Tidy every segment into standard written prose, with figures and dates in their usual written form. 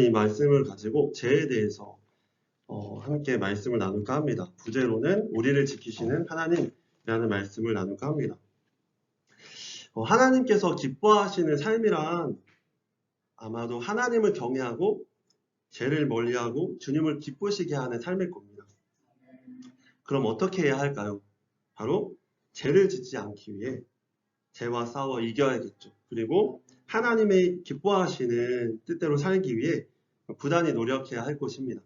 이 말씀을 가지고 죄에 대해서 함께 말씀을 나눌까 합니다. 부제로는 우리를 지키시는 하나님이라는 말씀을 나눌까 합니다. 하나님께서 기뻐하시는 삶이란 아마도 하나님을 경외하고 죄를 멀리하고 주님을 기쁘시게 하는 삶일 겁니다. 그럼 어떻게 해야 할까요? 바로 죄를 짓지 않기 위해 죄와 싸워 이겨야겠죠. 그리고 하나님의 기뻐하시는 뜻대로 살기 위해 부단히 노력해야 할 것입니다.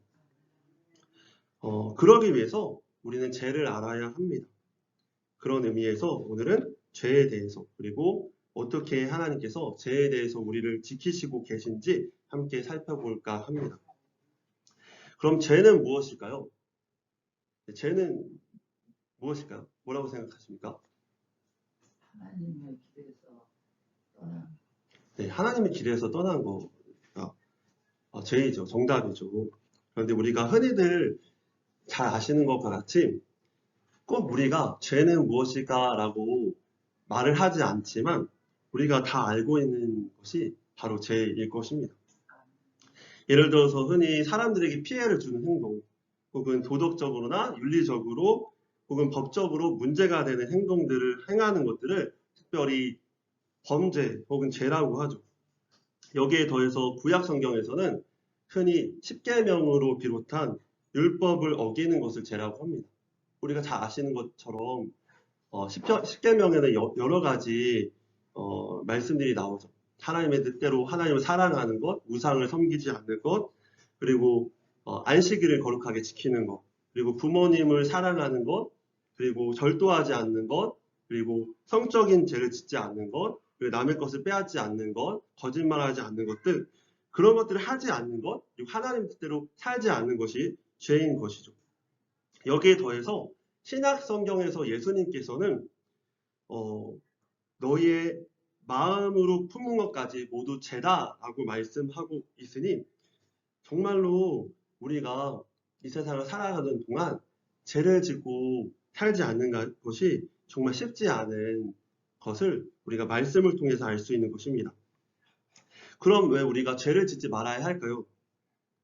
그러기 위해서 우리는 죄를 알아야 합니다. 그런 의미에서 오늘은 죄에 대해서 그리고 어떻게 하나님께서 죄에 대해서 우리를 지키시고 계신지 함께 살펴볼까 합니다. 그럼 죄는 무엇일까요? 죄는 무엇일까요? 뭐라고 생각하십니까? 하나님의 길에서 떠난. 네, 하나님의 길에서 떠난 거가 죄이죠. 정답이죠. 그런데 우리가 흔히들 잘 아시는 것과 같이 꼭 우리가 죄는 무엇일까라고 말을 하지 않지만 우리가 다 알고 있는 것이 바로 죄일 것입니다. 예를 들어서 흔히 사람들에게 피해를 주는 행동 혹은 도덕적으로나 윤리적으로 혹은 법적으로 문제가 되는 행동들을 행하는 것들을 특별히 범죄 혹은 죄라고 하죠. 여기에 더해서 구약 성경에서는 흔히 십계명으로 비롯한 율법을 어기는 것을 죄라고 합니다. 우리가 잘 아시는 것처럼 십계명에는 여러 가지 말씀들이 나오죠. 하나님의 뜻대로 하나님을 사랑하는 것, 우상을 섬기지 않는 것, 그리고 안식일을 거룩하게 지키는 것, 그리고 부모님을 사랑하는 것, 그리고 절도하지 않는 것, 그리고 성적인 죄를 짓지 않는 것, 그리고 남의 것을 빼앗지 않는 것, 거짓말하지 않는 것들, 그런 것들을 하지 않는 것, 그리고 하나님 뜻대로 살지 않는 것이 죄인 것이죠. 여기에 더해서 신약 성경에서 예수님께서는 너희의 마음으로 품은 것까지 모두 죄다라고 말씀하고 있으니 정말로 우리가 이 세상을 살아가는 동안 죄를 짓고 살지 않는 것이 정말 쉽지 않은 것을 우리가 말씀을 통해서 알 수 있는 것입니다. 그럼 왜 우리가 죄를 짓지 말아야 할까요?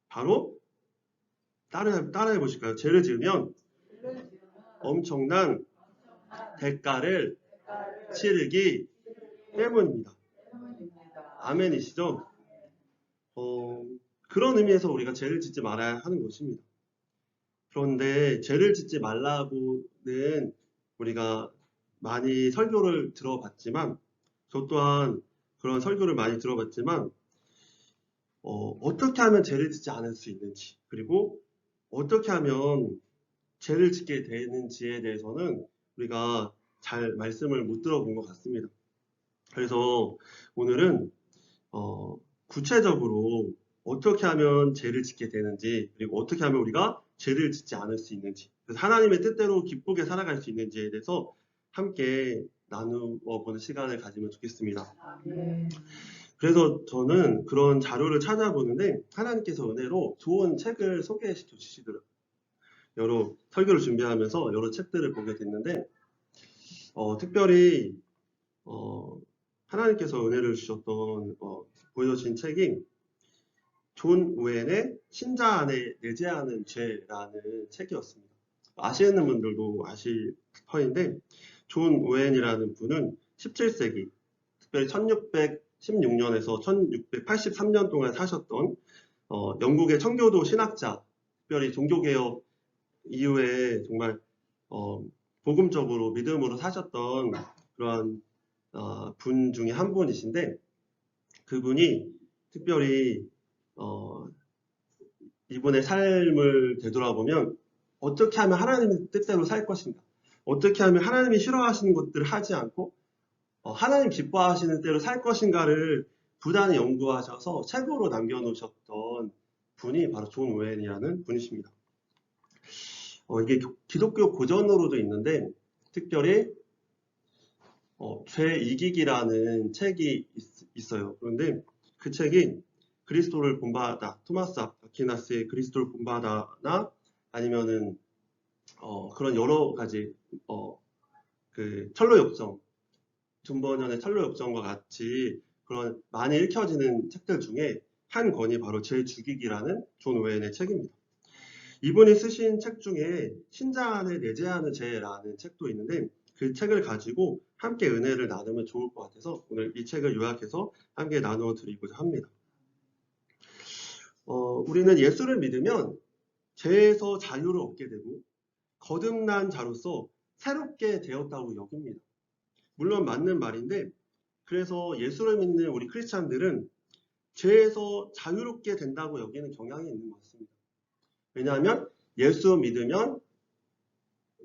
바로 따라해 보실까요? 죄를 지으면 엄청난 대가를 치르기 때문입니다. 아멘이시죠? 그런 의미에서 우리가 죄를 짓지 말아야 하는 것입니다. 그런데 죄를 짓지 말라고는 우리가 많이 설교를 들어봤지만 저 또한 그런 설교를 많이 들어봤지만 어떻게 하면 죄를 짓지 않을 수 있는지 그리고 어떻게 하면 죄를 짓게 되는지에 대해서는 우리가 잘 말씀을 못 들어본 것 같습니다. 그래서 오늘은 구체적으로 어떻게 하면 죄를 짓게 되는지 그리고 어떻게 하면 우리가 죄를 짓지 않을 수 있는지 그래서 하나님의 뜻대로 기쁘게 살아갈 수 있는지에 대해서 함께 나누어 보는 시간을 가지면 좋겠습니다. 그래서 저는 그런 자료를 찾아보는데 하나님께서 은혜로 좋은 책을 소개시켜 주시더라고요. 여러 설교를 준비하면서 여러 책들을 보게 됐는데 특별히 하나님께서 은혜를 주셨던 보여주신 책이 존 우엔의 신자 안에 내재하는 죄라는 책이었습니다. 아시는 분들도 아실 터인데 존 우엔이라는 분은 17세기 특별히 1616년에서 1683년 동안 사셨던 영국의 청교도 신학자 특별히 종교개혁 이후에 정말 복음적으로 믿음으로 사셨던 그러한 분 중에 한 분이신데 그분이 특별히 이분의 삶을 되돌아보면 어떻게 하면 하나님의 뜻대로 살 것인가 어떻게 하면 하나님이 싫어하시는 것들을 하지 않고 하나님 기뻐하시는 대로 살 것인가를 부단히 연구하셔서 책으로 남겨놓으셨던 분이 바로 존 우엔이라는 분이십니다. 이게 기독교 고전으로도 있는데 특별히 죄 이기기라는 책이 있어요. 그런데 그 책이 그리스도를 본받아 토마스 아퀴나스의 그리스도를 본받아나 아니면은 그런 여러 가지 그 철로역정 존 버년의 철로역정과 같이 그런 많이 읽혀지는 책들 중에 한 권이 바로 제 죽이기라는 존 오웬의 책입니다. 이분이 쓰신 책 중에 신자 안에 내재하는 죄라는 책도 있는데 그 책을 가지고 함께 은혜를 나누면 좋을 것 같아서 오늘 이 책을 요약해서 함께 나누어 드리고자 합니다. 우리는 예수를 믿으면 죄에서 자유를 얻게 되고 거듭난 자로서 새롭게 되었다고 여깁니다. 물론 맞는 말인데 그래서 예수를 믿는 우리 크리스찬들은 죄에서 자유롭게 된다고 여기는 경향이 있는 것 같습니다. 왜냐하면 예수 믿으면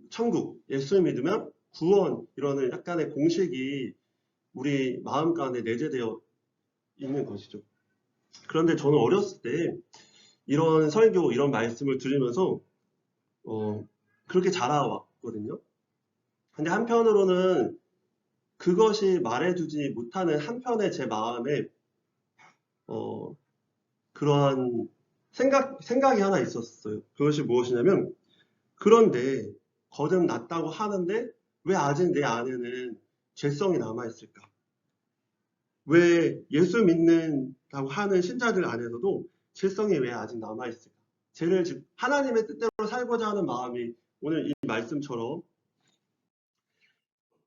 천국, 예수 믿으면 구원 이러는 약간의 공식이 우리 마음 가운데 내재되어 있는 것이죠. 그런데 저는 어렸을 때 이런 설교, 이런 말씀을 들으면서 그렇게 자라왔거든요. 근데 한편으로는 그것이 말해주지 못하는 한편의 제 마음에 그러한 생각이 하나 있었어요. 그것이 무엇이냐면 그런데 거듭났다고 하는데 왜 아직 내 안에는 죄성이 남아있을까? 왜 예수 믿는다고 하는 신자들 안에서도 죄성이 왜 아직 남아있을까? 하나님의 뜻대로 살고자 하는 마음이 오늘 이 말씀처럼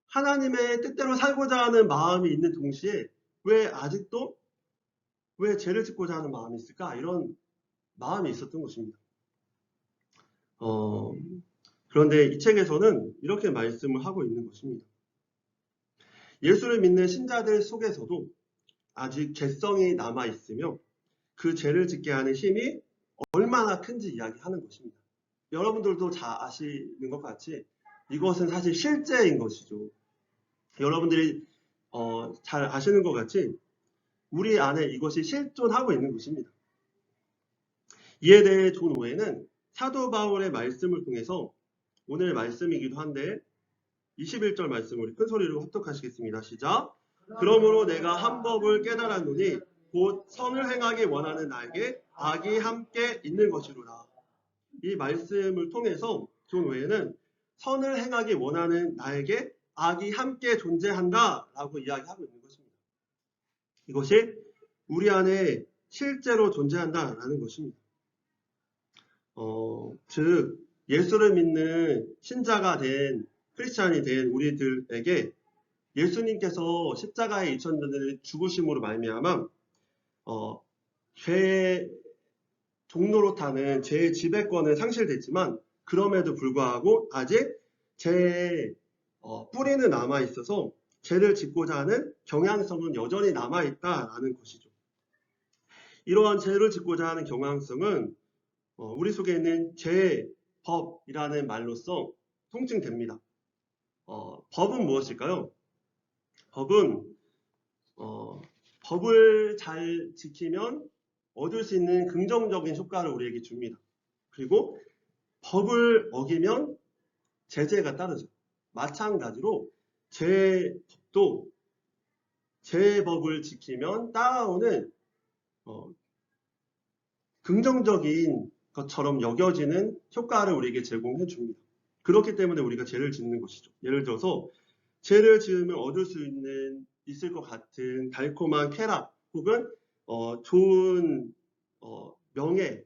하나님의 뜻대로 살고자 하는 마음이 있는 동시에 왜 아직도 왜 죄를 짓고자 하는 마음이 있을까? 이런 마음이 있었던 것입니다. 그런데 이 책에서는 이렇게 말씀을 하고 있는 것입니다. 예수를 믿는 신자들 속에서도 아직 죄성이 남아있으며 그 죄를 짓게 하는 힘이 얼마나 큰지 이야기하는 것입니다. 여러분들도 잘 아시는 것 같이 이것은 사실 실제인 것이죠. 여러분들이 잘 아시는 것 같이 우리 안에 이것이 실존하고 있는 것입니다. 이에 대해 존 오웬은 사도 바울의 말씀을 통해서 오늘 말씀이기도 한데 21절 말씀 우리 큰 소리로 합독하시겠습니다. 시작. 그러므로 내가 한 법을 깨달았노니 곧 선을 행하기 원하는 나에게 악이 함께 있는 것이로라. 이 말씀을 통해서 존 오웬은 선을 행하기 원하는 나에게 악이 함께 존재한다라고 이야기하고 있는 것입니다. 이것이 우리 안에 실제로 존재한다라는 것입니다. 즉 예수를 믿는 신자가 된 크리스찬이 된 우리들에게 예수님께서 십자가의 2000년을 죽으심으로 말미암아 죄의 종로로 타는 죄의 지배권은 상실됐지만 그럼에도 불구하고 아직 죄의 뿌리는 남아있어서 죄를 짓고자 하는 경향성은 여전히 남아있다라는 것이죠. 이러한 죄를 짓고자 하는 경향성은 우리 속에 있는 죄의 법이라는 말로써 통칭됩니다. 법은 무엇일까요? 법은 법을 잘 지키면 얻을 수 있는 긍정적인 효과를 우리에게 줍니다. 그리고 법을 어기면 제재가 따르죠. 마찬가지로 제법도 제법을 지키면 따라오는 긍정적인 것처럼 여겨지는 효과를 우리에게 제공해 줍니다. 그렇기 때문에 우리가 죄를 짓는 것이죠. 예를 들어서 죄를 지으면 얻을 수 있을 것 같은 달콤한 쾌락 혹은 좋은 명예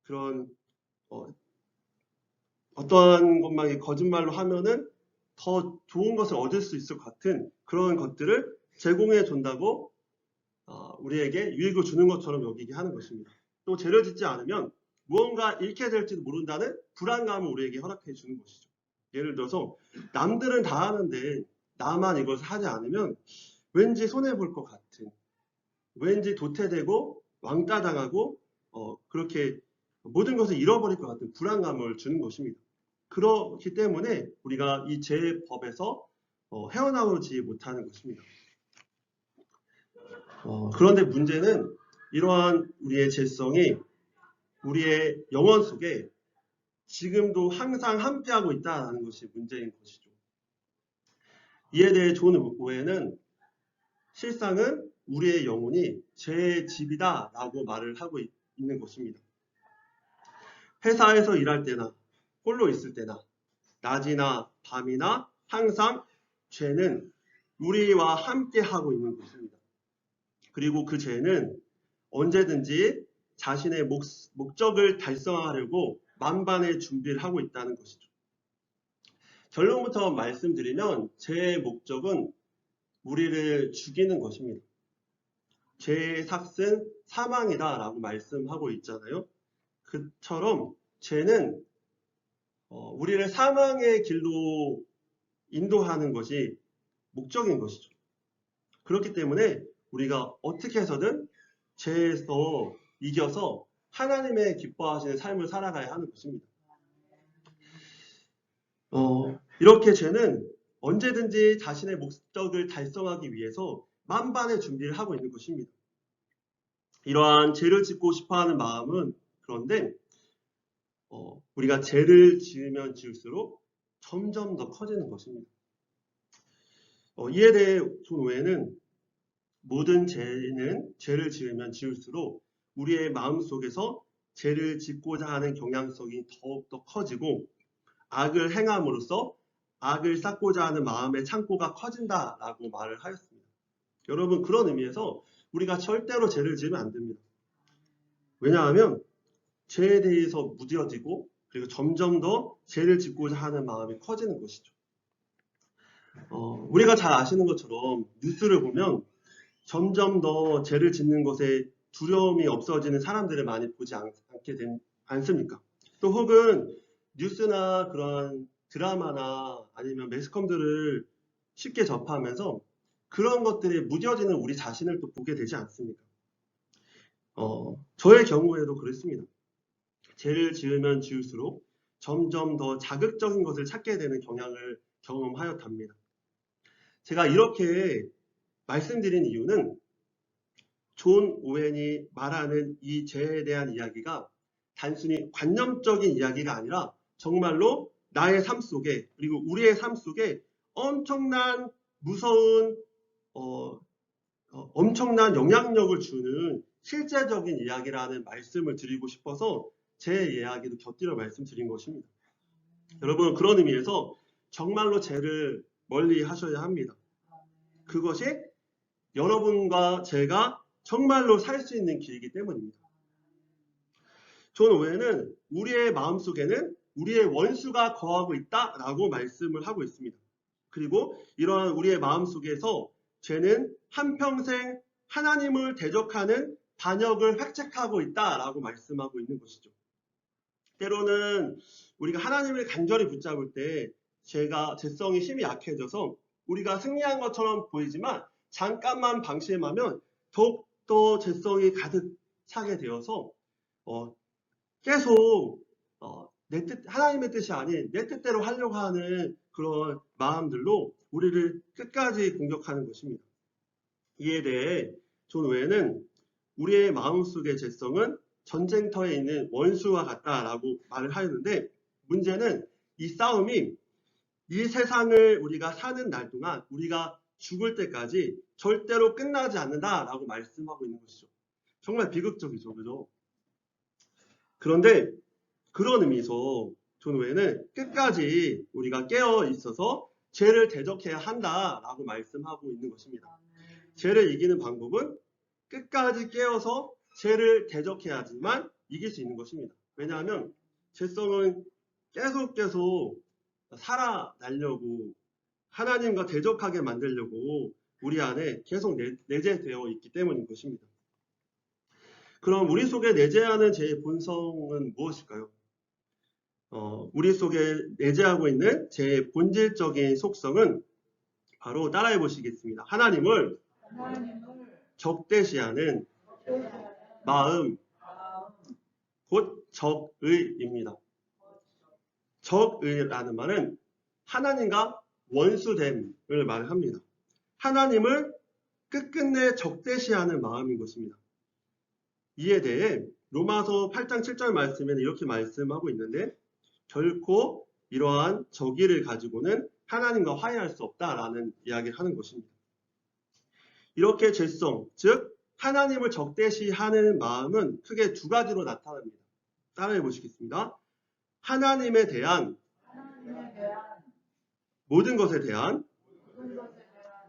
그런 어떠한 것만 거짓말로 하면은 더 좋은 것을 얻을 수 있을 것 같은 그런 것들을 제공해 준다고 우리에게 유익을 주는 것처럼 여기게 하는 것입니다. 또 죄를 짓지 않으면 무언가 잃게 될지도 모른다는 불안감을 우리에게 허락해 주는 것이죠. 예를 들어서 남들은 다 하는데 나만 이것을 하지 않으면 왠지 손해볼 것 같은 왠지 도태되고 왕따당하고 그렇게 모든 것을 잃어버릴 것 같은 불안감을 주는 것입니다. 그렇기 때문에 우리가 이 죄법에서 헤어나오지 못하는 것입니다. 그런데 문제는 이러한 우리의 죄성이 우리의 영혼 속에 지금도 항상 함께하고 있다는 것이 문제인 것이죠. 이에 대해 존 오웬은 실상은 우리의 영혼이 죄의 집이다 라고 말을 하고 있는 것입니다. 회사에서 일할 때나 홀로 있을 때나 낮이나 밤이나 항상 죄는 우리와 함께 하고 있는 것입니다. 그리고 그 죄는 언제든지 자신의 목적을 달성하려고 만반의 준비를 하고 있다는 것이죠. 결론부터 말씀드리면 제 목적은 우리를 죽이는 것입니다. 죄의 삭은 사망이다 라고 말씀하고 있잖아요. 그처럼 죄는 우리를 사망의 길로 인도하는 것이 목적인 것이죠. 그렇기 때문에 우리가 어떻게 해서든 죄에서 이겨서 하나님의 기뻐하시는 삶을 살아가야 하는 것입니다. 이렇게 죄는 언제든지 자신의 목적을 달성하기 위해서 만반의 준비를 하고 있는 것입니다. 이러한 죄를 짓고 싶어하는 마음은 그런데 우리가 죄를 지으면 지을수록 점점 더 커지는 것입니다. 이에 대해 존 오웬은 모든 죄는 죄를 지으면 지을수록 우리의 마음속에서 죄를 짓고자 하는 경향성이 더욱더 커지고 악을 행함으로써 악을 쌓고자 하는 마음의 창고가 커진다라고 말을 하였습니다. 여러분, 그런 의미에서 우리가 절대로 죄를 지으면 안 됩니다. 왜냐하면 죄에 대해서 무뎌지고 그리고 점점 더 죄를 짓고자 하는 마음이 커지는 것이죠. 우리가 잘 아시는 것처럼 뉴스를 보면 점점 더 죄를 짓는 것에 두려움이 없어지는 사람들을 많이 보지 않습니까? 또 혹은 뉴스나 그런 드라마나 아니면 매스컴들을 쉽게 접하면서 그런 것들이 무뎌지는 우리 자신을 또 보게 되지 않습니까? 저의 경우에도 그렇습니다. 죄를 지으면 지을수록 점점 더 자극적인 것을 찾게 되는 경향을 경험하였답니다. 제가 이렇게 말씀드린 이유는 존 오웬이 말하는 이 죄에 대한 이야기가 단순히 관념적인 이야기가 아니라 정말로 나의 삶 속에 그리고 우리의 삶 속에 엄청난 무서운 엄청난 영향력을 주는 실제적인 이야기라는 말씀을 드리고 싶어서 제 이야기도 곁들여 말씀드린 것입니다. 여러분, 그런 의미에서 정말로 죄를 멀리 하셔야 합니다. 그것이 여러분과 제가 정말로 살 수 있는 길이기 때문입니다. 존 오웬은 우리의 마음속에는 우리의 원수가 거하고 있다라고 말씀을 하고 있습니다. 그리고 이러한 우리의 마음속에서 죄는 한평생 하나님을 대적하는 반역을 획책하고 있다라고 말씀하고 있는 것이죠. 때로는 우리가 하나님을 간절히 붙잡을 때 죄성이 힘이 약해져서 우리가 승리한 것처럼 보이지만 잠깐만 방심하면 더욱더 죄성이 가득 차게 되어서 계속 하나님의 뜻이 아닌 내 뜻대로 하려고 하는 그런 마음들로 우리를 끝까지 공격하는 것입니다. 이에 대해 존 오웬은 우리의 마음속의 죄성은 전쟁터에 있는 원수와 같다라고 말을 하였는데, 문제는 이 싸움이 이 세상을 우리가 사는 날 동안 우리가 죽을 때까지 절대로 끝나지 않는다라고 말씀하고 있는 것이죠. 정말 비극적이죠, 그죠? 그런데 그런 의미에서 존 오웬은 끝까지 우리가 깨어 있어서 죄를 대적해야 한다라고 말씀하고 있는 것입니다. 죄를 이기는 방법은 끝까지 깨어서 죄를 대적해야지만 이길 수 있는 것입니다. 왜냐하면 죄성은 계속 살아나려고 하나님과 대적하게 만들려고 우리 안에 계속 내재되어 있기 때문인 것입니다. 그럼 우리 속에 내재하는 죄의 본성은 무엇일까요? 우리 속에 내재하고 있는 죄의 본질적인 속성은 바로 따라해 보시겠습니다. 하나님을 적대시하는 마음, 곧 적의입니다. 적의라는 말은 하나님과 원수됨을 말합니다. 하나님을 끝끝내 적대시하는 마음인 것입니다. 이에 대해 로마서 8장 7절 말씀에는 이렇게 말씀하고 있는데, 결코 이러한 적의를 가지고는 하나님과 화해할 수 없다라는 이야기를 하는 것입니다. 이렇게 죄성, 즉 하나님을 적대시하는 마음은 크게 두 가지로 나타납니다. 따라해 보시겠습니다. 하나님에 대한 모든 것에 대한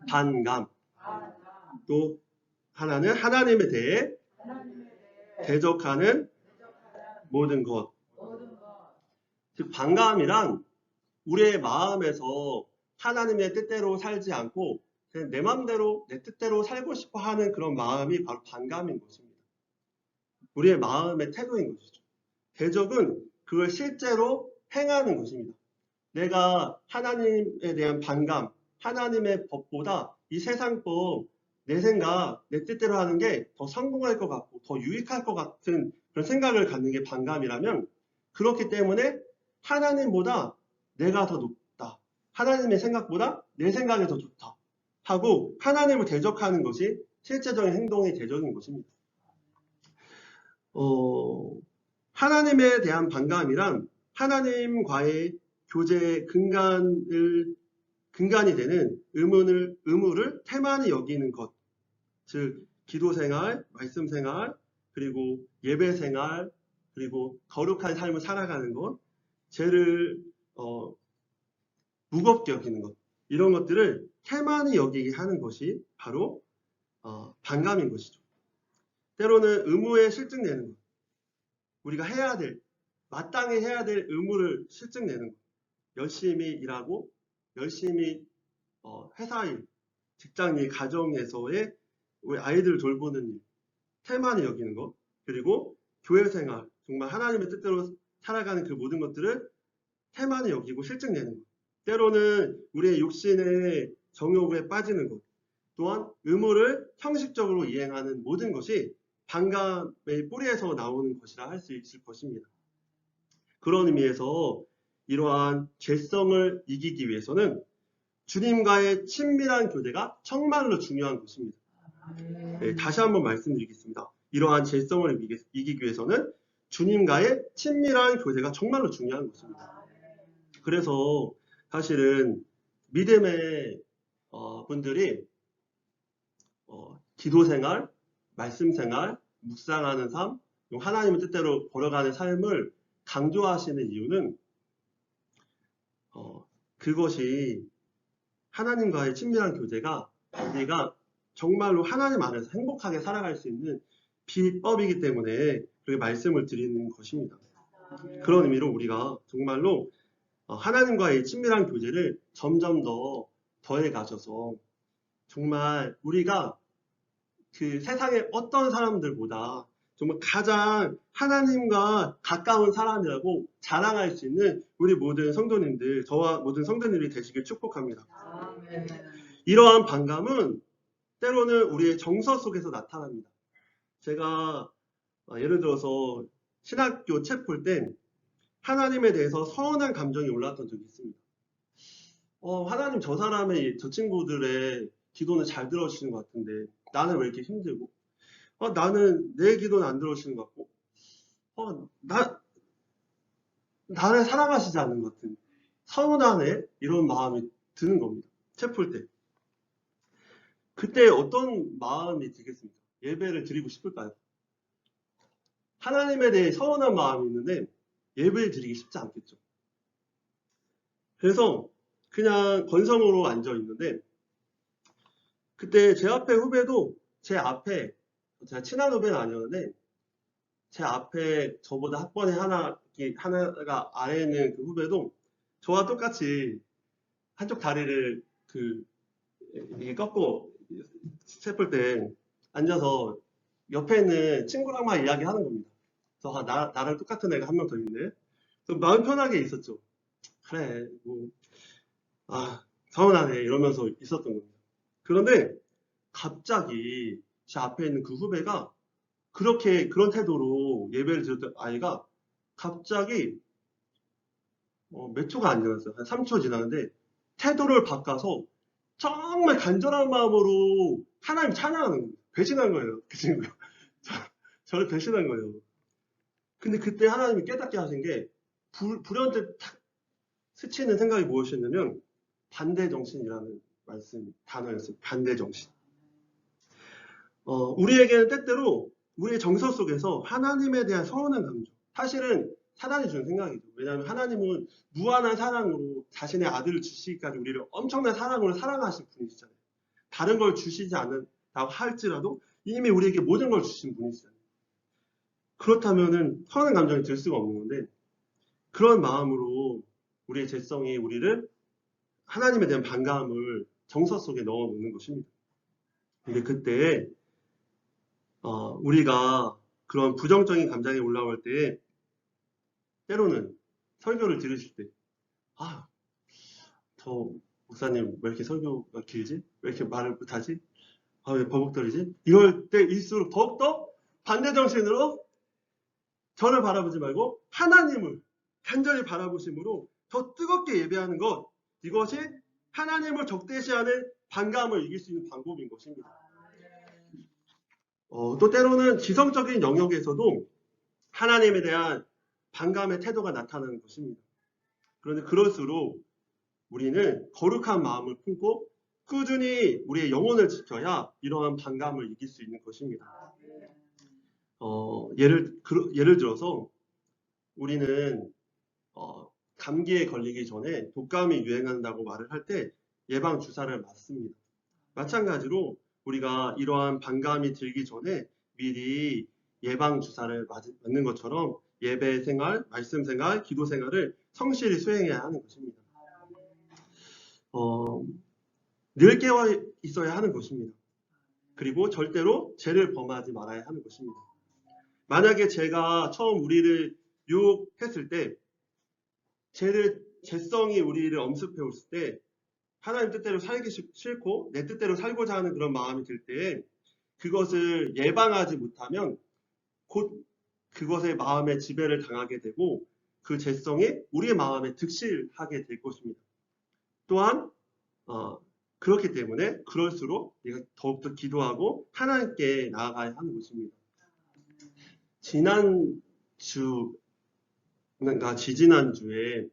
반감, 또 하나는 하나님에 대해 대적하는 모든 것. 즉 반감이란 우리의 마음에서 하나님의 뜻대로 살지 않고 그냥 내 마음대로 내 뜻대로 살고 싶어 하는 그런 마음이 바로 반감인 것입니다. 우리의 마음의 태도인 것이죠. 대적은 그걸 실제로 행하는 것입니다. 내가 하나님에 대한 반감, 하나님의 법보다 이 세상 법, 내 생각, 내 뜻대로 하는 게 더 성공할 것 같고 더 유익할 것 같은 그런 생각을 갖는 게 반감이라면 그렇기 때문에 하나님보다 내가 더 높다. 하나님의 생각보다 내 생각이 더 좋다. 하고 하나님을 대적하는 것이 실제적인 행동의 대적인 것입니다. 하나님에 대한 반감이란 하나님과의 교제의 근간이 되는 의무를 태만히 여기는 것. 즉, 기도 생활, 말씀 생활, 그리고 예배 생활, 그리고 거룩한 삶을 살아가는 것, 죄를 무겁게 여기는 것, 이런 것들을 태만히 여기게 하는 것이 바로 반감인 것이죠. 때로는 의무에 실증내는 것, 우리가 해야 될, 마땅히 해야 될 의무를 실증내는 것, 열심히 일하고 열심히 회사일, 직장일, 가정에서의 우리 아이들을 돌보는 일, 태만히 여기는 것, 그리고 교회 생활, 정말 하나님의 뜻대로 살아가는 그 모든 것들을 태만히 여기고 실증내는 것, 때로는 우리의 욕심의 정욕에 빠지는 것, 또한 의무를 형식적으로 이행하는 모든 것이 반감의 뿌리에서 나오는 것이라 할 수 있을 것입니다. 그런 의미에서 이러한 죄성을 이기기 위해서는 주님과의 친밀한 교제가 정말로 중요한 것입니다. 네, 다시 한번 말씀드리겠습니다. 이러한 죄성을 이기기 위해서는 주님과의 친밀한 교제가 정말로 중요한 것입니다. 그래서 사실은 믿음의 분들이 기도 생활, 말씀 생활, 묵상하는 삶, 하나님의 뜻대로 걸어가는 삶을 강조하시는 이유는 그것이 하나님과의 친밀한 교제가 우리가 정말로 하나님 안에서 행복하게 살아갈 수 있는 비법이기 때문에 그렇게 말씀을 드리는 것입니다. 그런 의미로 우리가 정말로 하나님과의 친밀한 교제를 점점 더 더해가셔서 정말 우리가 그 세상의 어떤 사람들보다 정말 가장 하나님과 가까운 사람이라고 자랑할 수 있는 우리 모든 성도님들, 저와 모든 성도님들이 되시길 축복합니다. 이러한 반감은 때로는 우리의 정서 속에서 나타납니다. 제가 예를 들어서 신학교 책 볼 때 하나님에 대해서 서운한 감정이 올라왔던 적이 있습니다. 하나님 저 친구들의 기도는 잘 들어주시는 것 같은데 나는 왜 이렇게 힘들고 나는 내 기도는 안 들어주시는 것 같고 나를 사랑하시지 않는 것 같은 서운하네 이런 마음이 드는 겁니다. 책 볼 때. 그때 어떤 마음이 들겠습니까? 예배를 드리고 싶을까요? 하나님에 대해 서운한 마음이 있는데 예배를 드리기 쉽지 않겠죠. 그래서 그냥 건성으로 앉아 있는데 그때 제 앞에 후배도 제가 친한 후배는 아니었는데 제 앞에 저보다 학번에 하나가 아래에 있는 그 후배도 저와 똑같이 한쪽 다리를 이게 꺾고 책 볼 때 앉아서 옆에 있는 친구랑만 이야기하는 겁니다. 그래서 나랑 똑같은 애가 한 명 더 있네. 마음 편하게 있었죠. 그래, 서운하네 이러면서 있었던 겁니다. 그런데 갑자기 제 앞에 있는 그 후배가 그런 태도로 예배를 드렸던 아이가 갑자기 몇 초가 안 지났어요. 한 3초 지나는데 태도를 바꿔서 정말 간절한 마음으로 하나님 찬양하는 거예요. 배신한 거예요. 그 친구요. 저를 배신한 거예요. 근데 그때 하나님이 깨닫게 하신 게 불현듯 탁 스치는 생각이 무엇이었냐면 반대정신이라는 단어였어요. 반대정신. 우리에게는 때때로 우리의 정서 속에서 하나님에 대한 서운한 감정, 사실은 사단이 주는 생각이죠. 왜냐하면 하나님은 무한한 사랑으로 자신의 아들을 주시기까지 우리를 엄청난 사랑으로 사랑하신 분이시잖아요. 다른 걸 주시지 않는다고 할지라도 이미 우리에게 모든 걸 주신 분이시잖아요. 그렇다면은 서운한 감정이 들 수가 없는 건데, 그런 마음으로 우리의 죄성이 우리를 하나님에 대한 반감을 정서 속에 넣어 놓는 것입니다. 근데 그때 우리가 그런 부정적인 감정이 올라올 때 때로는 설교를 들으실 때 저 목사님 왜 이렇게 설교가 길지? 왜 이렇게 말을 못하지? 왜 버벅거리지? 이럴 때일수록 더욱더 반대 정신으로 저를 바라보지 말고 하나님을 간절히 바라보심으로 더 뜨겁게 예배하는 것, 이것이 하나님을 적대시하는 반감을 이길 수 있는 방법인 것입니다. 또 때로는 지성적인 영역에서도 하나님에 대한 반감의 태도가 나타나는 것입니다. 그런데 그럴수록 우리는 거룩한 마음을 품고 꾸준히 우리의 영혼을 지켜야 이러한 반감을 이길 수 있는 것입니다. 예를 들어서 우리는 감기에 걸리기 전에 독감이 유행한다고 말을 할 때 예방 주사를 맞습니다. 마찬가지로 우리가 이러한 반감이 들기 전에 미리 예방 주사를 맞는 것처럼 예배 생활, 말씀 생활, 기도 생활을 성실히 수행해야 하는 것입니다. 늘 깨어 있어야 하는 것입니다. 그리고 절대로 죄를 범하지 말아야 하는 것입니다. 만약에 제가 처음 우리를 유혹했을 때 죄성이 우리를 엄습해 왔을 때 하나님 뜻대로 살기 싫고 내 뜻대로 살고자 하는 그런 마음이 들 때 그것을 예방하지 못하면 곧 그것의 마음에 지배를 당하게 되고 그 죄성이 우리의 마음에 득실하게 될 것입니다. 또한 그렇기 때문에 그럴수록 우리가 더욱더 기도하고 하나님께 나아가야 하는 것입니다. 지지난주에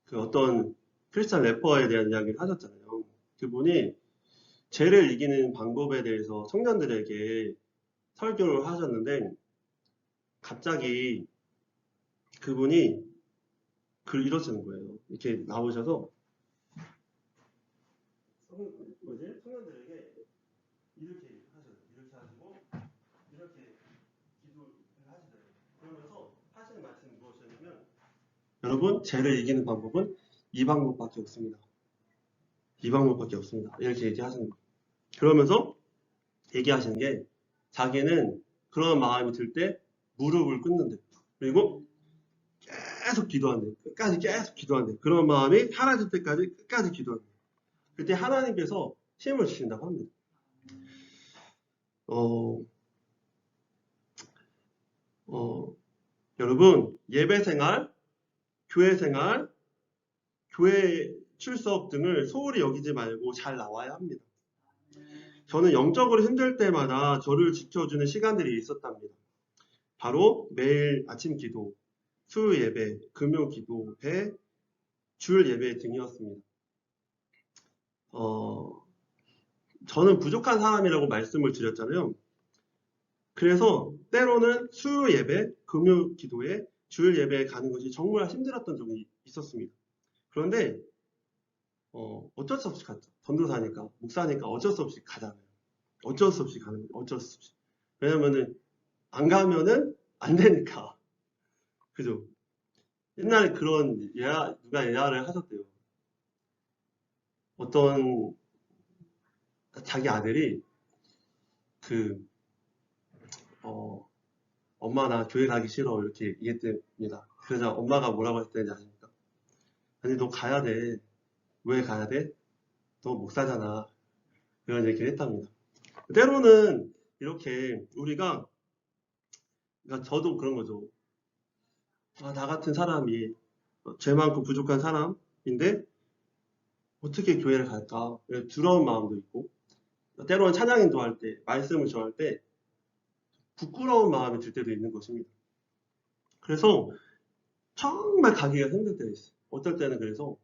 그 어떤 크리스찬 래퍼에 대한 이야기를 하셨잖아요. 그분이 죄를 이기는 방법에 대해서 청년들에게 설교를 하셨는데 갑자기 그분이 글을 이러시는 거예요. 이렇게 나오셔서 청년들에게 이렇게 하셔요. 이렇게 하시고 이렇게 기도를 하시더라고요. 그러면서 하시는 말씀이 무엇이냐면 여러분 죄를 이기는 방법은 이 방법밖에 없습니다. 이 방법밖에 없습니다. 이렇게 얘기하시는 거예요. 그러면서 얘기하시는 게 자기는 그런 마음이 들 때 무릎을 꿇는데 그리고 계속 기도한대. 끝까지 계속 기도한대. 그런 마음이 사라질 때까지 끝까지 기도한대. 그때 하나님께서 힘을 주신다고 합니다. 여러분 예배 생활, 교회 생활, 교회 출석 등을 소홀히 여기지 말고 잘 나와야 합니다. 저는 영적으로 힘들 때마다 저를 지켜주는 시간들이 있었답니다. 바로 매일 아침 기도, 수요 예배, 금요 기도회, 주일 예배 등이었습니다. 저는 부족한 사람이라고 말씀을 드렸잖아요. 그래서 때로는 수요 예배, 금요 기도회, 주일 예배에 가는 것이 정말 힘들었던 적이 있었습니다. 그런데 어쩔 수 없이 갔죠. 전도사니까, 목사니까 어쩔 수 없이 가잖아요. 어쩔 수 없이 가는 거예요. 어쩔 수 없이. 왜냐면은 안 가면은 안 되니까. 그죠? 옛날에 그런 누가 예화를 하셨대요. 어떤 자기 아들이 엄마 나 교회 가기 싫어 이렇게 얘기했답니다. 그래서 엄마가 뭐라고 했다는지 아십니까? 아니 너 가야 돼. 왜 가야 돼? 너 목사잖아. 그런 얘기를 했답니다. 때로는 이렇게 우리가 그러니까 저도 그런 거죠. 나 같은 사람이 죄 많고 부족한 사람인데 어떻게 교회를 갈까? 두려운 마음도 있고 때로는 찬양 인도할 때 말씀을 전할 때 부끄러운 마음이 들 때도 있는 것입니다. 그래서 정말 가기가 힘들 때가 있어요. 어떨 때는 그래서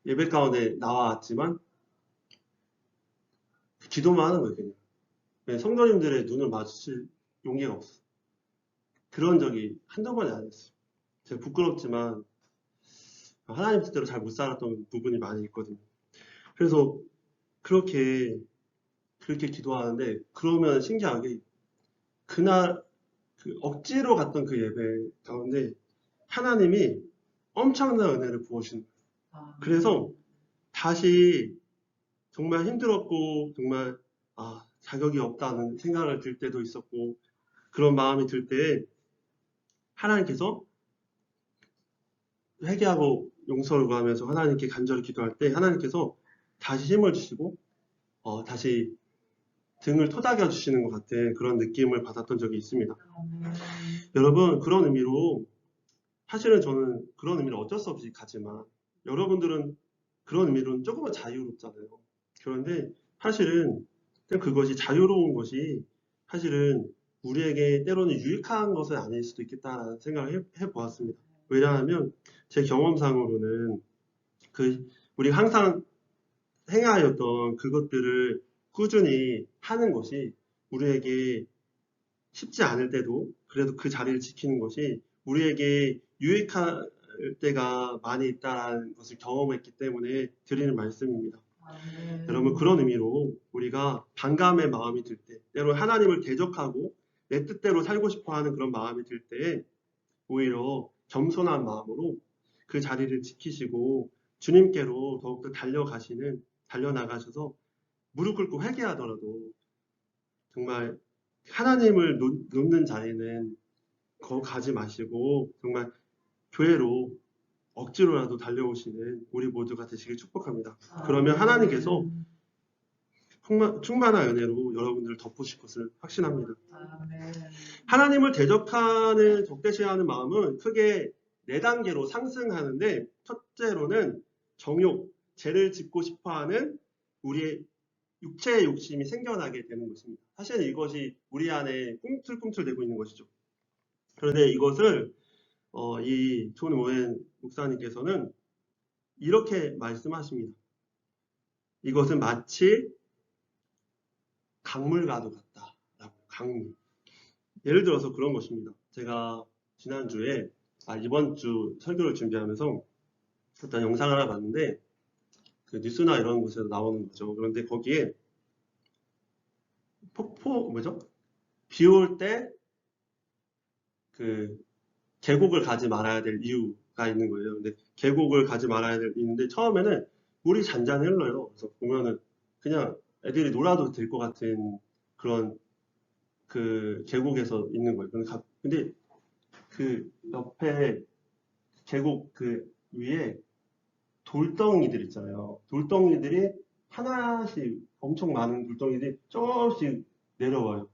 예배 가운데 나왔지만 기도만 하는 거예요. 그냥 성도님들의 눈을 마주칠 용기가 없어. 그런 적이 한두 번이 아니었어요. 제가 부끄럽지만 하나님 뜻대로 잘 못 살았던 부분이 많이 있거든요. 그래서 그렇게 기도하는데 그러면 신기하게 그날 그 억지로 갔던 그 예배 가운데 하나님이 엄청난 은혜를 부어주신 거예요. 아, 그래서 다시 정말 힘들었고 정말 자격이 없다는 생각을 들 때도 있었고 그런 마음이 들 때 하나님께서 회개하고 용서를 구하면서 하나님께 간절히 기도할 때 하나님께서 다시 힘을 주시고 다시 등을 토닥여 주시는 것 같은 그런 느낌을 받았던 적이 있습니다. 여러분 그런 의미로 사실은 저는 그런 의미를 어쩔 수 없이 가지만 여러분들은 그런 의미로는 조금은 자유롭잖아요. 그런데 사실은 그것이 자유로운 것이 사실은 우리에게 때로는 유익한 것은 아닐 수도 있겠다라는 생각을 해보았습니다. 왜냐하면 제 경험상으로는 우리 항상 행하였던 그것들을 꾸준히 하는 것이 우리에게 쉽지 않을 때도 그래도 그 자리를 지키는 것이 우리에게 유익할 때가 많이 있다는 것을 경험했기 때문에 드리는 말씀입니다. 여러분 그런 의미로 우리가 반감의 마음이 들 때, 때로 하나님을 대적하고 내 뜻대로 살고 싶어하는 그런 마음이 들 때 오히려 겸손한 마음으로 그 자리를 지키시고 주님께로 더욱더 달려나가셔서 무릎 꿇고 회개하더라도 정말 하나님을 놓는 자리는 거기 가지 마시고 정말 교회로 억지로라도 달려오시는 우리 모두가 되시길 축복합니다. 그러면 하나님께서 충만한 은혜로 여러분들을 덮으실 것을 확신합니다. 하나님을 대적하는 적대시하는 마음은 크게 4단계로 상승하는데 첫째로는 정욕, 죄를 짓고 싶어하는 우리의 육체의 욕심이 생겨나게 되는 것입니다. 사실 이것이 우리 안에 꿈틀꿈틀대고 있는 것이죠. 그런데 이것을 이 존 오웬 목사님께서는 이렇게 말씀하십니다. 이것은 마치 강물과도 같다라고. 강물. 예를 들어서 그런 것입니다. 제가 지난주에 이번 주 설교를 준비하면서 어떤 영상을 하나 봤는데 그 뉴스나 이런 곳에서 나오는 거죠. 그런데 거기에 비 올 때 그 계곡을 가지 말아야 될 이유가 있는 거예요. 근데 계곡을 가지 말아야 될 이유인데 처음에는 물이 잔잔히 흘러요. 그래서 보면은 그냥 애들이 놀아도 될 것 같은 그런 그 계곡에서 있는 거예요. 근데 그 옆에 계곡 그 위에 돌덩이들 있잖아요. 돌덩이들이 하나씩 엄청 많은 돌덩이들이 조금씩 내려와요.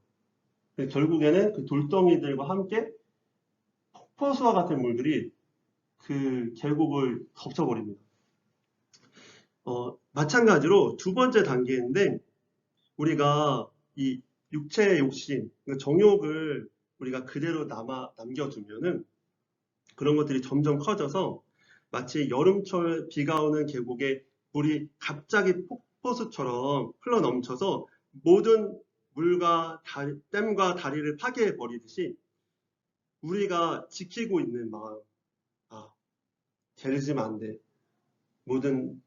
결국에는 그 돌덩이들과 함께 폭포수와 같은 물들이 그 계곡을 덮쳐버립니다. 마찬가지로 두 번째 단계인데 우리가 이 육체의 욕심, 그러니까 정욕을 우리가 그대로 남겨두면은 그런 것들이 점점 커져서 마치 여름철 비가 오는 계곡에 물이 갑자기 폭포수처럼 흘러 넘쳐서 모든 물과 댐과 다리를 파괴해 버리듯이 우리가 지키고 있는 마음, 죄를 지면 안 돼. 모든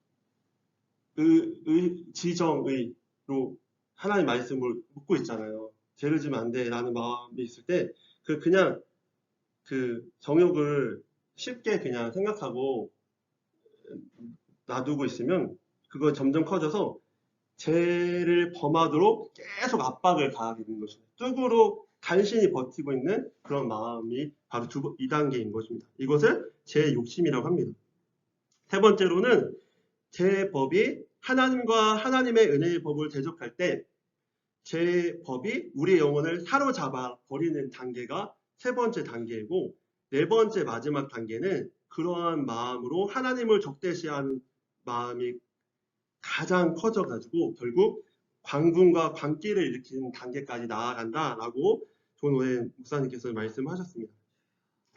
지정의로 하나님 말씀을 묻고 있잖아요. 죄를 지면 안 돼라는 마음이 있을 때 그냥 그 정욕을 쉽게 그냥 생각하고 놔두고 있으면 그거 점점 커져서 죄를 범하도록 계속 압박을 가하게 되는 것입니다. 뚝으로 간신히 버티고 있는 그런 마음이 바로 2단계인 것입니다. 이것을 제 욕심이라고 합니다. 세 번째로는 제 법이 하나님과 하나님의 은혜의 법을 대적할 때 제 법이 우리의 영혼을 사로잡아 버리는 단계가 세 번째 단계이고 네 번째 마지막 단계는 그러한 마음으로 하나님을 적대시하는 마음이 가장 커져가지고 결국 광분과 광기를 일으키는 단계까지 나아간다라고 존 오웬 목사님께서 말씀하셨습니다.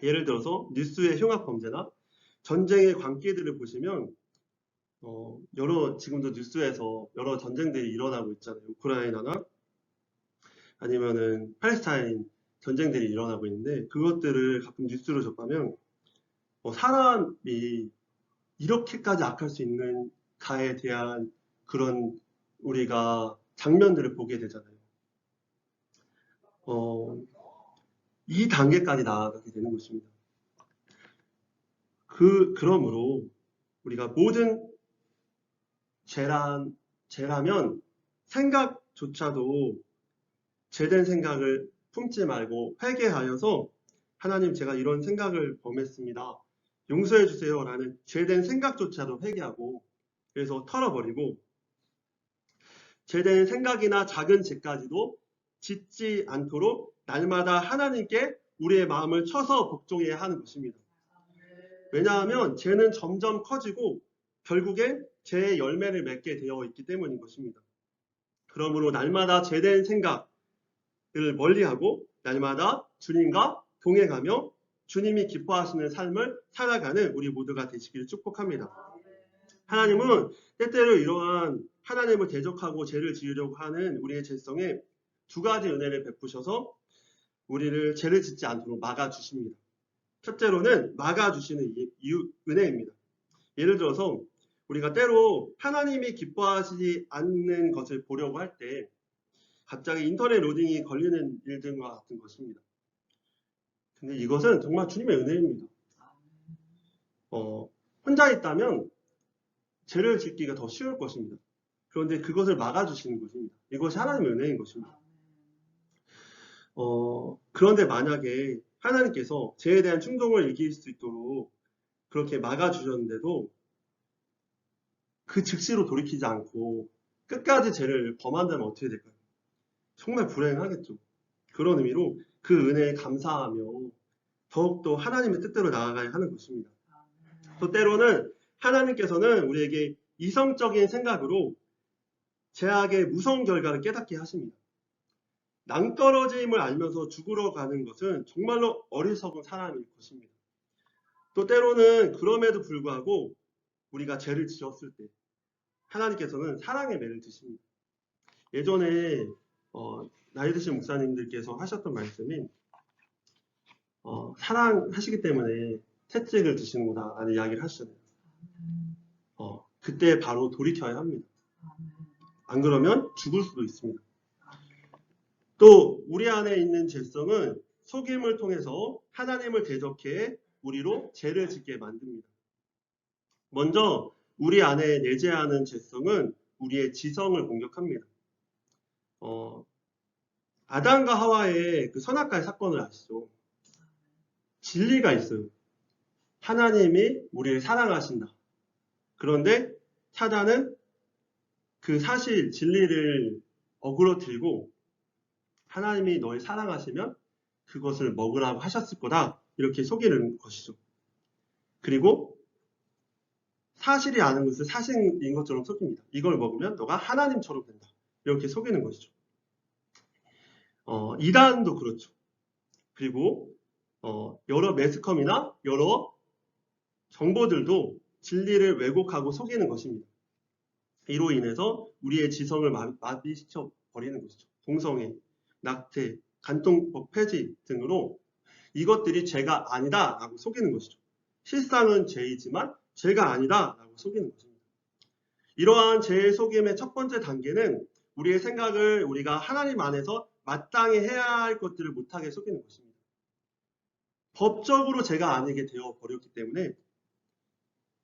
예를 들어서 뉴스의 흉악 범죄나 전쟁의 광기들을 보시면 지금도 뉴스에서 여러 전쟁들이 일어나고 있잖아요. 우크라이나나 아니면은 팔레스타인 전쟁들이 일어나고 있는데 그것들을 가끔 뉴스로 접하면 사람이 이렇게까지 악할 수 있는가에 대한 그런 우리가 장면들을 보게 되잖아요. 이 단계까지 나아가게 되는 것입니다. 그러므로 우리가 모든 죄라면 생각조차도 죄된 생각을 품지 말고 회개하여서 하나님 제가 이런 생각을 범했습니다. 용서해 주세요 라는 죄된 생각조차도 회개하고 그래서 털어버리고 죄된 생각이나 작은 죄까지도 짓지 않도록 날마다 하나님께 우리의 마음을 쳐서 복종해야 하는 것입니다. 왜냐하면 죄는 점점 커지고 결국에 죄의 열매를 맺게 되어 있기 때문인 것입니다. 그러므로 날마다 죄된 생각을 멀리하고 날마다 주님과 동행하며 주님이 기뻐하시는 삶을 살아가는 우리 모두가 되시기를 축복합니다. 하나님은 때때로 이러한 하나님을 대적하고 죄를 지으려고 하는 우리의 죄성에 두 가지 은혜를 베푸셔서 우리를 죄를 짓지 않도록 막아주십니다. 첫째로는 막아주시는 은혜입니다. 예를 들어서 우리가 때로 하나님이 기뻐하시지 않는 것을 보려고 할 때 갑자기 인터넷 로딩이 걸리는 일들과 같은 것입니다. 근데 이것은 정말 주님의 은혜입니다. 혼자 있다면 죄를 짓기가 더 쉬울 것입니다. 그런데 그것을 막아주시는 것입니다. 이것이 하나님의 은혜인 것입니다. 그런데 만약에 하나님께서 죄에 대한 충동을 이길 수 있도록 그렇게 막아주셨는데도 그 즉시로 돌이키지 않고 끝까지 죄를 범한다면 어떻게 될까요? 정말 불행하겠죠. 그런 의미로 그 은혜에 감사하며 더욱더 하나님의 뜻대로 나아가야 하는 것입니다. 또 때로는 하나님께서는 우리에게 이성적인 생각으로 죄악의 무서운 결과를 깨닫게 하십니다. 낭떠러짐을 알면서 죽으러 가는 것은 정말로 어리석은 사람일 것입니다. 또 때로는 그럼에도 불구하고 우리가 죄를 지었을 때 하나님께서는 사랑의 매를 드십니다. 예전에 나이 드신 목사님들께서 하셨던 말씀이 사랑하시기 때문에 채찍을 드시는구나 라는 이야기를 하시잖아요. 그때 바로 돌이켜야 합니다. 안 그러면 죽을 수도 있습니다. 또 우리 안에 있는 죄성은 속임을 통해서 하나님을 대적해 우리로 죄를 짓게 만듭니다. 먼저 우리 안에 내재하는 죄성은 우리의 지성을 공격합니다. 아담과 하와의 그 선악과의 사건을 아시죠? 진리가 있어요. 하나님이 우리를 사랑하신다. 그런데 사단은 그 사실 진리를 어그러뜨리고 하나님이 널 사랑하시면 그것을 먹으라고 하셨을 거다. 이렇게 속이는 것이죠. 그리고 사실이 아는 것을 사실인 것처럼 속입니다. 이걸 먹으면 너가 하나님처럼 된다. 이렇게 속이는 것이죠. 이단도 그렇죠. 그리고 여러 매스컴이나 여러 정보들도 진리를 왜곡하고 속이는 것입니다. 이로 인해서 우리의 지성을 마비시켜 버리는 것이죠. 동성애, 낙태, 간통법 폐지 등으로 이것들이 죄가 아니다 라고 속이는 것이죠. 실상은 죄이지만 죄가 아니다 라고 속이는 것입니다. 이러한 죄의 속임의 첫 번째 단계는 우리의 생각을 우리가 하나님 안에서 마땅히 해야 할 것들을 못하게 속이는 것입니다. 법적으로 죄가 아니게 되어 버렸기 때문에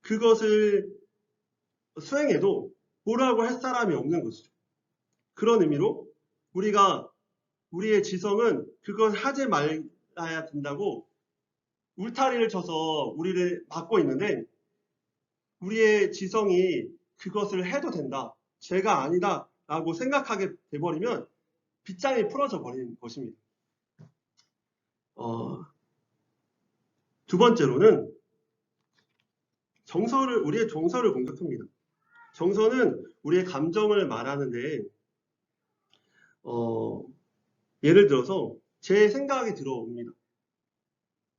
그것을 수행해도 뭐라고 할 사람이 없는 것이죠. 그런 의미로 우리가 우리의 지성은 그걸 하지 말아야 된다고 울타리를 쳐서 우리를 막고 있는데 우리의 지성이 그것을 해도 된다, 죄가 아니다 라고 생각하게 돼버리면 빗장이 풀어져 버리는 것입니다. 두 번째로는 우리의 정서를 공격합니다. 정서는 우리의 감정을 말하는데 예를 들어서 제 생각이 들어옵니다.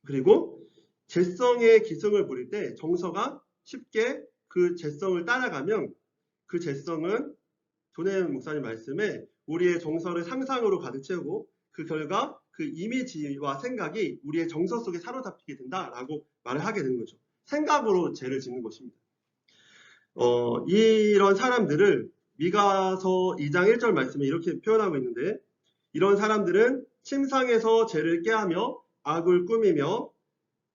그리고 죄성의 기승을 부릴 때 정서가 쉽게 그 죄성을 따라가면 그 죄성은 조내현 목사님 말씀에 우리의 정서를 상상으로 가득 채우고 그 결과 그 이미지와 생각이 우리의 정서 속에 사로잡히게 된다라고 말을 하게 되는 거죠. 생각으로 죄를 짓는 것입니다. 이런 사람들을 미가서 2장 1절 말씀에 이렇게 표현하고 있는데 이런 사람들은 침상에서 죄를 꾀하며 악을 꾸미며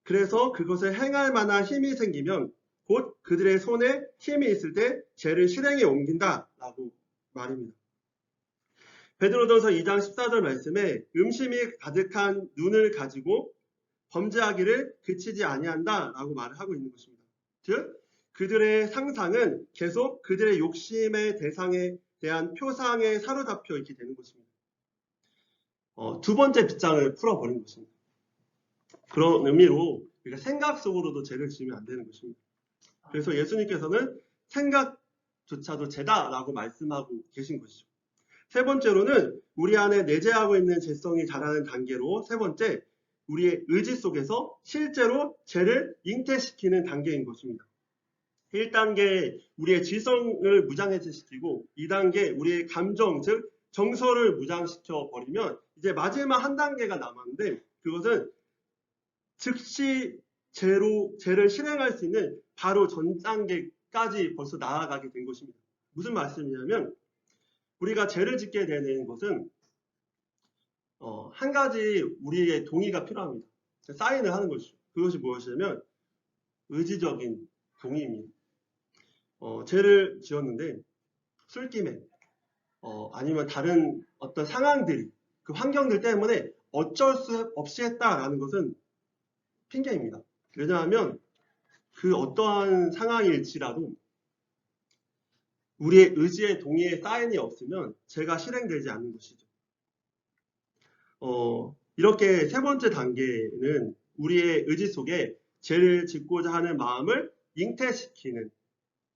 그래서 그것을 행할 만한 힘이 생기면 곧 그들의 손에 힘이 있을 때 죄를 실행에 옮긴다라고 말입니다. 베드로전서 2장 14절 말씀에 음심이 가득한 눈을 가지고 범죄하기를 그치지 아니한다라고 말을 하고 있는 것입니다. 즉 그들의 상상은 계속 그들의 욕심의 대상에 대한 표상에 사로잡혀 있게 되는 것입니다. 두 번째 빗장을 풀어버린 것입니다. 그런 의미로 우리가 생각 속으로도 죄를 지으면 안 되는 것입니다. 그래서 예수님께서는 생각조차도 죄다라고 말씀하고 계신 것이죠. 세 번째로는 우리 안에 내재하고 있는 죄성이 자라는 단계로 세 번째, 우리의 의지 속에서 실제로 죄를 잉태시키는 단계인 것입니다. 1단계 우리의 지성을 무장해제시키고 2단계 우리의 감정, 즉 정서를 무장시켜 버리면 이제 마지막 한 단계가 남았는데 그것은 즉시 죄를 실행할 수 있는 바로 전 단계까지 벌써 나아가게 된 것입니다. 무슨 말씀이냐면 우리가 죄를 짓게 되는 것은 한 가지 우리의 동의가 필요합니다. 사인을 하는 것이죠. 그것이 무엇이냐면 의지적인 동의입니다. 죄를 지었는데 술김에 아니면 다른 어떤 상황들이 그 환경들 때문에 어쩔 수 없이 했다라는 것은 핑계입니다. 왜냐하면 그 어떠한 상황일지라도 우리의 의지의 동의의 사인이 없으면 죄가 실행되지 않는 것이죠. 이렇게 세 번째 단계는 우리의 의지 속에 죄를 짓고자 하는 마음을 잉태시키는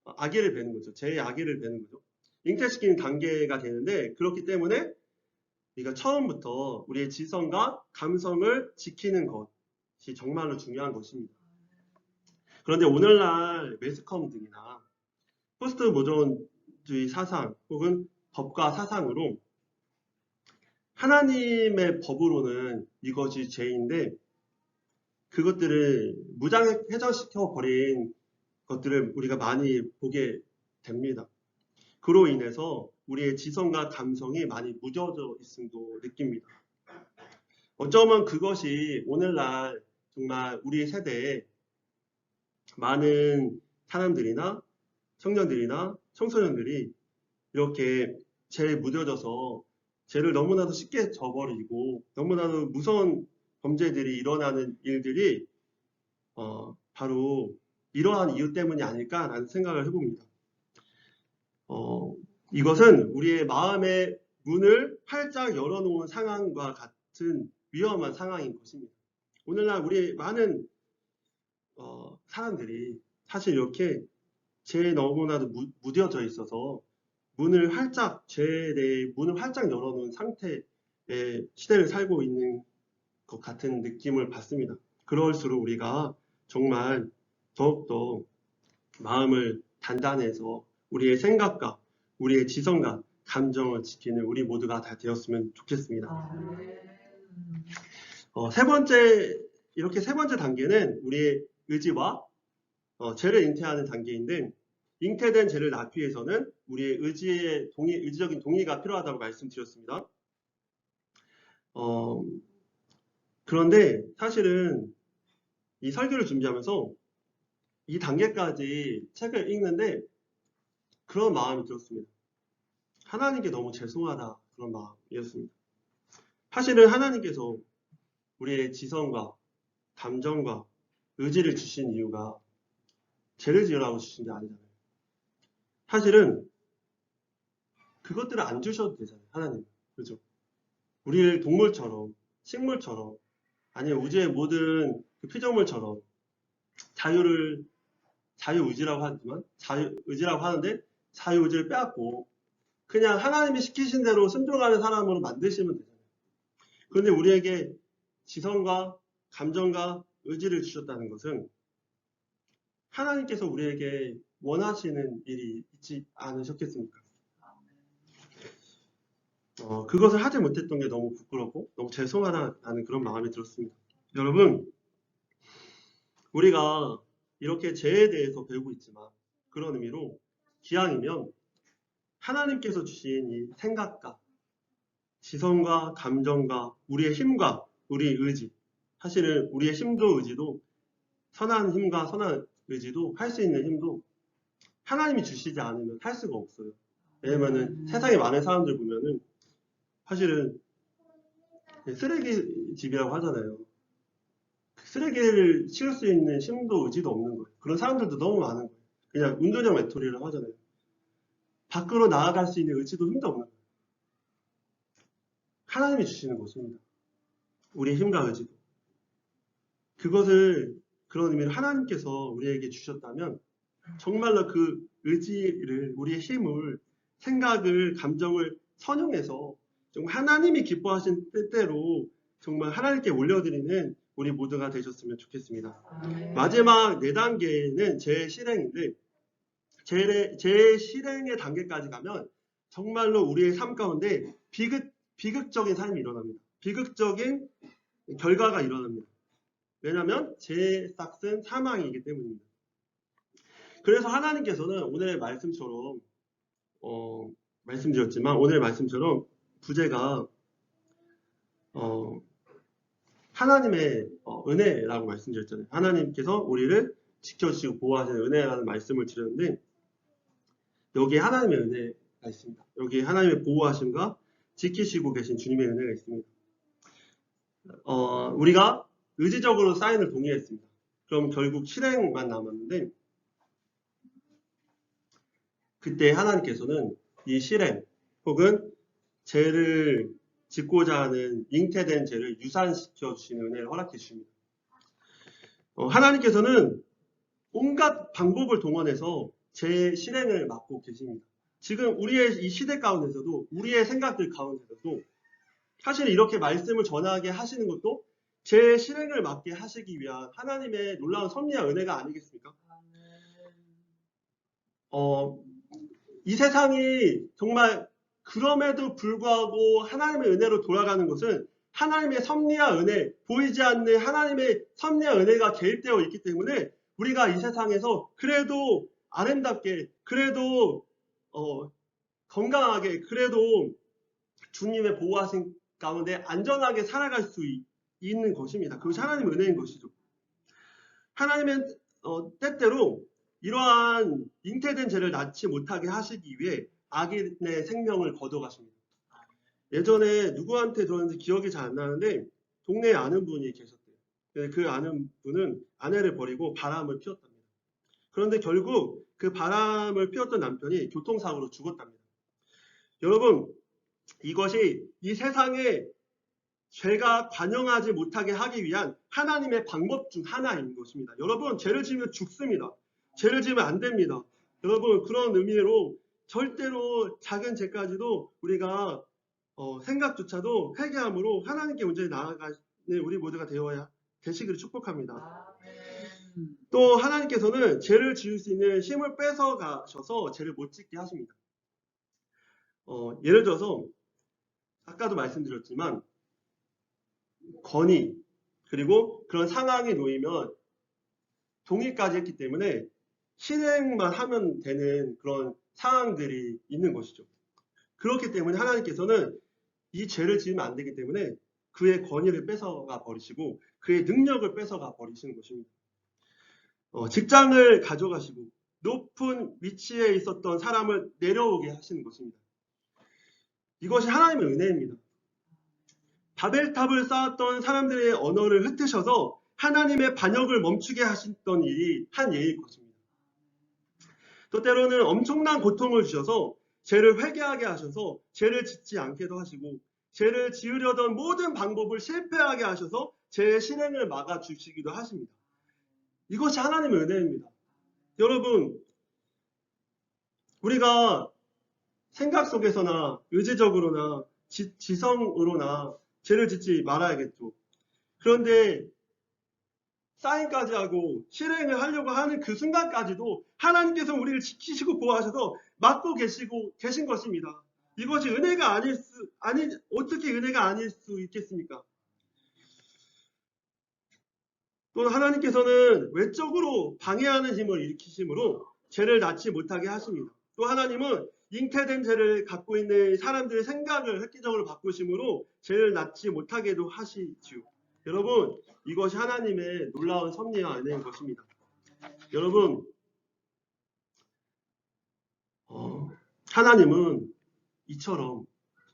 아기를 베는 거죠. 죄의 아기를 베는 거죠. 잉태시키는 단계가 되는데 그렇기 때문에 우리가 처음부터 우리의 지성과 감성을 지키는 것이 정말로 중요한 것입니다. 그런데 오늘날 매스컴 등이나 포스트 모던주의 사상 혹은 법과 사상으로 하나님의 법으로는 이것이 죄인데 그것들을 무장해제시켜 버린 것들을 우리가 많이 보게 됩니다. 그로 인해서 우리의 지성과 감성이 많이 무뎌져 있음도 느낍니다. 어쩌면 그것이 오늘날 정말 우리 세대에 많은 사람들이나 청년들이나 청소년들이 이렇게 죄에 무뎌져서 죄를 너무나도 쉽게 저버리고 너무나도 무서운 범죄들이 일어나는 일들이 바로 이러한 이유 때문이 아닐까라는 생각을 해봅니다. 이것은 우리의 마음의 문을 활짝 열어놓은 상황과 같은 위험한 상황인 것입니다. 오늘날 우리 많은 사람들이 사실 이렇게 죄에 너무나도 무뎌져 있어서 죄에 대해 문을 활짝 열어놓은 상태의 시대를 살고 있는 것 같은 느낌을 받습니다. 그럴수록 우리가 정말 더욱더 마음을 단단해서 우리의 생각과 우리의 지성과 감정을 지키는 우리 모두가 다 되었으면 좋겠습니다. 이렇게 세 번째 단계는 우리의 의지와 죄를 잉태하는 단계인데 잉태된 죄를 낳기 위해서는 우리의 의지적인 동의가 필요하다고 말씀드렸습니다. 그런데 사실은 이 설교를 준비하면서 이 단계까지 책을 읽는데 그런 마음이 들었습니다. 하나님께 너무 죄송하다 그런 마음이었습니다. 사실은 하나님께서 우리의 지성과 감정과 의지를 주신 이유가 죄를 지으라고 주신 게 아니잖아요. 사실은 그것들을 안 주셔도 되잖아요. 하나님. 그렇죠? 우리를 동물처럼 식물처럼 아니면 우주의 모든 그 피조물처럼 자유의지라고 하는데 자유의지를 빼앗고 그냥 하나님이 시키신 대로 순종하는 사람으로 만드시면 되잖아요. 그런데 우리에게 지성과 감정과 의지를 주셨다는 것은 하나님께서 우리에게 원하시는 일이 있지 않으셨겠습니까? 그것을 하지 못했던 게 너무 부끄럽고 너무 죄송하다는 그런 마음이 들었습니다. 여러분, 우리가 이렇게 죄에 대해서 배우고 있지만 그런 의미로 기왕이면 하나님께서 주신 이 생각과 지성과 감정과 우리의 힘과 우리의 의지, 사실은 우리의 힘도 의지도 선한 힘과 선한 의지도 할 수 있는 힘도 하나님이 주시지 않으면 할 수가 없어요. 왜냐면은 세상에 많은 사람들 보면은 사실은 쓰레기집이라고 하잖아요. 쓰레기를 치울 수 있는 힘도 의지도 없는 거예요. 그런 사람들도 너무 많은 거예요. 그냥 운동장 외톨이라고 하잖아요. 밖으로 나아갈 수 있는 의지도 힘도 없는 거예요. 하나님이 주시는 것입니다. 우리의 힘과 의지도. 그것을 그런 의미로 하나님께서 우리에게 주셨다면 정말로 그 의지를, 우리의 힘을, 생각을, 감정을 선용해서 정말 하나님이 기뻐하신 뜻대로 정말 하나님께 올려드리는 우리 모두가 되셨으면 좋겠습니다. 마지막 4단계는 제 실행인데 제 실행의 단계까지 가면 정말로 우리의 삶 가운데 비극적인 삶이 일어납니다. 비극적인 결과가 일어납니다. 왜냐하면 제 싹은 사망이기 때문입니다. 그래서 하나님께서는 오늘의 말씀처럼 말씀드렸지만 오늘의 말씀처럼 부제가 하나님의 은혜라고 말씀드렸잖아요. 하나님께서 우리를 지켜주시고 보호하시는 은혜라는 말씀을 드렸는데 여기에 하나님의 은혜가 있습니다. 여기에 하나님의 보호하심과 지키시고 계신 주님의 은혜가 있습니다. 우리가 의지적으로 사인을 동의했습니다. 그럼 결국 실행만 남았는데 그때 하나님께서는 이 실행 혹은 죄를 짓고자 하는 잉태된 죄를 유산시켜 주시는 은혜를 허락해 주십니다. 하나님께서는 온갖 방법을 동원해서 제 실행을 맡고 계십니다. 지금 우리의 이 시대 가운데서도 우리의 생각들 가운데서도 사실 이렇게 말씀을 전하게 하시는 것도 제 실행을 맡게 하시기 위한 하나님의 놀라운 섭리와 은혜가 아니겠습니까? 이 세상이 정말 그럼에도 불구하고 하나님의 은혜로 돌아가는 것은 하나님의 섭리와 은혜, 보이지 않는 하나님의 섭리와 은혜가 개입되어 있기 때문에 우리가 이 세상에서 그래도 아름답게, 그래도 건강하게, 그래도 주님의 보호하신 가운데 안전하게 살아갈 수 있는 것입니다. 그것이 하나님의 은혜인 것이죠. 하나님의 때때로 이러한 잉태된 죄를 낳지 못하게 하시기 위해 악인의 생명을 거둬가십니다. 예전에 누구한테 들었는지 기억이 잘 안 나는데 동네에 아는 분이 계셨대요. 그 아는 분은 아내를 버리고 바람을 피웠답니다. 그런데 결국 그 바람을 피웠던 남편이 교통사고로 죽었답니다. 여러분, 이것이 이 세상에 죄가 관영하지 못하게 하기 위한 하나님의 방법 중 하나인 것입니다. 여러분, 죄를 지으면 죽습니다. 죄를 지으면 안 됩니다. 여러분, 그런 의미로 절대로 작은 죄까지도 우리가 생각조차도 회개함으로 하나님께 온전히 나아가는 우리 모두가 되시기를 축복합니다. 또 하나님께서는 죄를 지을 수 있는 힘을 뺏어가셔서 죄를 못 짓게 하십니다. 예를 들어서 아까도 말씀드렸지만 권위 그리고 그런 상황에 놓이면 동의까지 했기 때문에 실행만 하면 되는 그런 상황들이 있는 것이죠. 그렇기 때문에 하나님께서는 이 죄를 지으면 안 되기 때문에 그의 권위를 뺏어가 버리시고 그의 능력을 뺏어가 버리시는 것입니다. 직장을 가져가시고 높은 위치에 있었던 사람을 내려오게 하시는 것입니다. 이것이 하나님의 은혜입니다. 바벨탑을 쌓았던 사람들의 언어를 흩으셔서 하나님의 반역을 멈추게 하셨던 일이 한 예일 것입니다. 또 때로는 엄청난 고통을 주셔서 죄를 회개하게 하셔서 죄를 짓지 않게도 하시고 죄를 지으려던 모든 방법을 실패하게 하셔서 죄의 실행을 막아주시기도 하십니다. 이것이 하나님의 은혜입니다. 여러분, 우리가 생각 속에서나 의지적으로나 지성으로나 죄를 짓지 말아야겠죠. 그런데 사인까지 하고 실행을 하려고 하는 그 순간까지도 하나님께서 우리를 지키시고 보호하셔서 막고 계신 것입니다. 이것이 은혜가 어떻게 은혜가 아닐 수 있겠습니까? 또 하나님께서는 외적으로 방해하는 힘을 일으키심으로 죄를 낳지 못하게 하십니다. 또 하나님은 잉태된 죄를 갖고 있는 사람들의 생각을 획기적으로 바꾸심으로 죄를 낳지 못하게도 하시지요. 여러분, 이것이 하나님의 놀라운 섭리와 은혜인 것입니다. 여러분, 하나님은 이처럼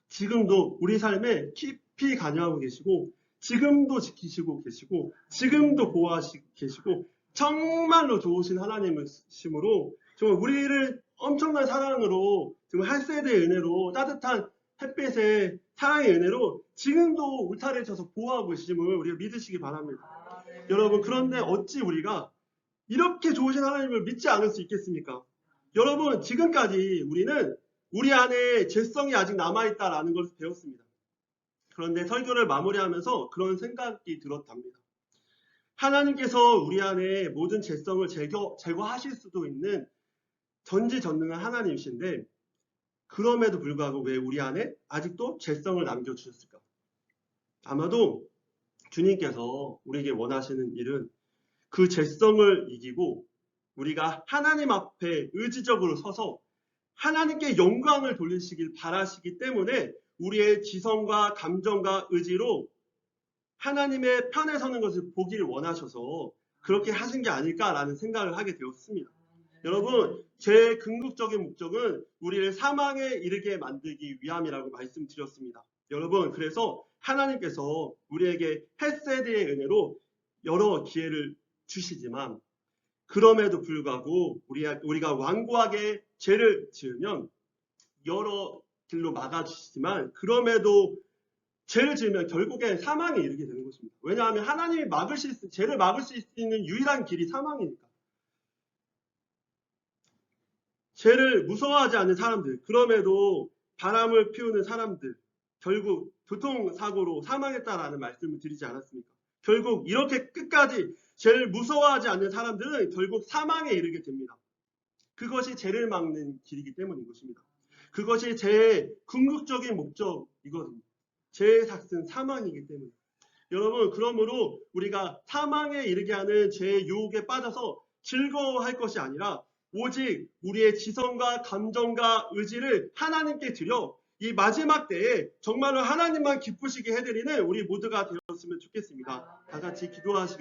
지금도 우리 삶에 깊이 관여하고 계시고, 지금도 지키시고 계시고, 지금도 보호하시고 계시고, 정말로 좋으신 하나님이시므로 정말 우리를 엄청난 사랑으로, 정말 한 세대의 은혜로, 따뜻한 햇빛의 사랑의 은혜로 지금도 울타리를 쳐서 보호하고 계심을 우리가 믿으시기 바랍니다. 여러분, 그런데 어찌 우리가 이렇게 좋으신 하나님을 믿지 않을 수 있겠습니까? 여러분, 지금까지 우리는 우리 안에 죄성이 아직 남아있다라는 것을 배웠습니다. 그런데 설교를 마무리하면서 그런 생각이 들었답니다. 하나님께서 우리 안에 모든 죄성을 제거하실 수도 있는 전지전능한 하나님이신데, 그럼에도 불구하고 왜 우리 안에 아직도 죄성을 남겨주셨을까? 아마도 주님께서 우리에게 원하시는 일은 그 죄성을 이기고 우리가 하나님 앞에 의지적으로 서서 하나님께 영광을 돌리시길 바라시기 때문에 우리의 지성과 감정과 의지로 하나님의 편에 서는 것을 보기를 원하셔서 그렇게 하신 게 아닐까라는 생각을 하게 되었습니다. 여러분, 제 궁극적인 목적은 우리를 사망에 이르게 만들기 위함이라고 말씀드렸습니다. 여러분, 그래서 하나님께서 우리에게 헤세드의 은혜로 여러 기회를 주시지만, 그럼에도 불구하고 우리가 완고하게 죄를 지으면 여러 길로 막아주시지만, 그럼에도 죄를 지으면 결국엔 사망에 이르게 되는 것입니다. 왜냐하면 하나님이 죄를 막을 수 있는 유일한 길이 사망이니까. 죄를 무서워하지 않는 사람들, 그럼에도 바람을 피우는 사람들, 결국 교통사고로 사망했다라는 말씀을 드리지 않았습니까? 결국 이렇게 끝까지 죄를 무서워하지 않는 사람들은 결국 사망에 이르게 됩니다. 그것이 죄를 막는 길이기 때문인 것입니다. 그것이 죄의 궁극적인 목적이거든요. 죄의 삭은 사망이기 때문에. 여러분, 그러므로 우리가 사망에 이르게 하는 죄의 유혹에 빠져서 즐거워할 것이 아니라 오직 우리의 지성과 감정과 의지를 하나님께 드려 이 마지막 때에 정말로 하나님만 기쁘시게 해드리는 우리 모두가 되었으면 좋겠습니다. 다 같이 기도하시겠습니다.